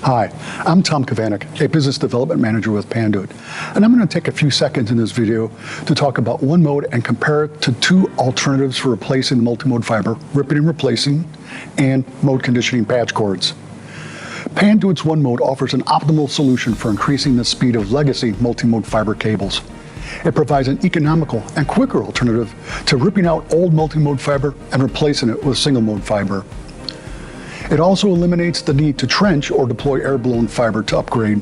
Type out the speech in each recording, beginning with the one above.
Hi, I'm Tom Kavanek, a Business Development Manager with Panduit, and I'm going to take a few seconds in this video to talk about OneMode and compare it to two alternatives for replacing the multimode fiber, ripping and replacing, and mode conditioning patch cords. Panduit's OneMode offers an optimal solution for increasing the speed of legacy multimode fiber cables. It provides an economical and quicker alternative to ripping out old multimode fiber and replacing it with single mode fiber. It also eliminates the need to trench or deploy air-blown fiber to upgrade.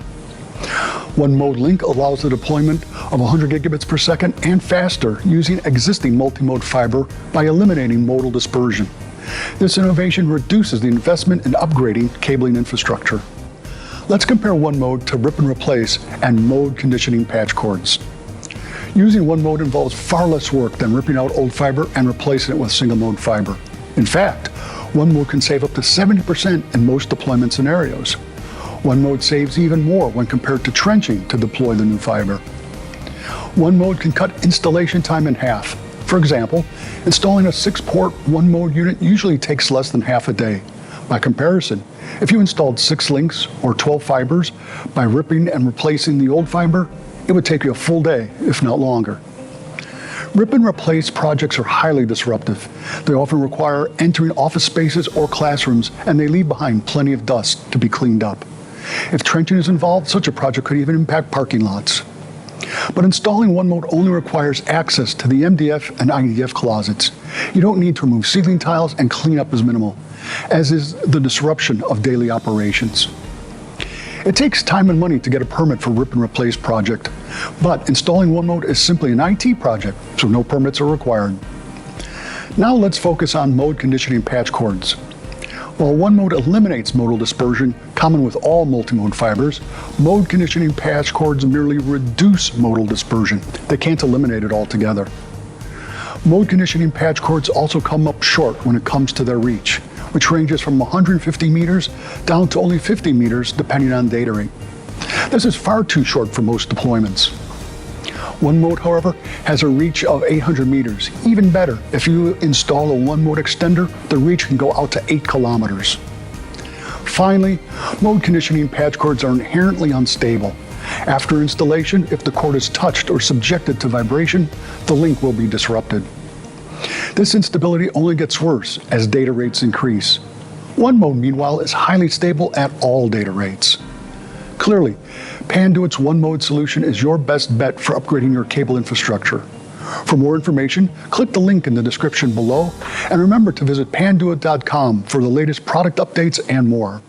OneMode Link allows the deployment of 100 gigabits per second and faster using existing multimode fiber by eliminating modal dispersion. This innovation reduces the investment in upgrading cabling infrastructure. Let's compare OneMode to rip and replace and mode conditioning patch cords. Using OneMode involves far less work than ripping out old fiber and replacing it with single mode fiber. In fact, OneMode can save up to 70% in most deployment scenarios. OneMode saves even more when compared to trenching to deploy the new fiber. OneMode can cut installation time in half. For example, installing a 6-port OneMode unit usually takes less than half a day. By comparison, if you installed 6 links or 12 fibers, by ripping and replacing the old fiber, it would take you a full day, if not longer. Rip and replace projects are highly disruptive. They often require entering office spaces or classrooms, and they leave behind plenty of dust to be cleaned up. If trenching is involved, such a project could even impact parking lots. But installing OneMode only requires access to the MDF and IDF closets. You don't need to remove ceiling tiles, and cleanup is minimal, as is the disruption of daily operations. It takes time and money to get a permit for rip and replace project, but installing OneMode is simply an IT project, so no permits are required. Now let's focus on mode conditioning patch cords. While OneMode eliminates modal dispersion, common with all multimode fibers, mode conditioning patch cords merely reduce modal dispersion. They can't eliminate it altogether. Mode conditioning patch cords also come up short when it comes to their reach, which ranges from 150 meters down to only 50 meters depending on data rate. This is far too short for most deployments. OneMode, however, has a reach of 800 meters. Even better, if you install a OneMode extender, the reach can go out to 8 kilometers. Finally, mode conditioning patch cords are inherently unstable. After installation, if the cord is touched or subjected to vibration, the link will be disrupted. This instability only gets worse as data rates increase. OneMode, meanwhile, is highly stable at all data rates. Clearly, Panduit's OneMode solution is your best bet for upgrading your cable infrastructure. For more information, click the link in the description below, and remember to visit panduit.com for the latest product updates and more.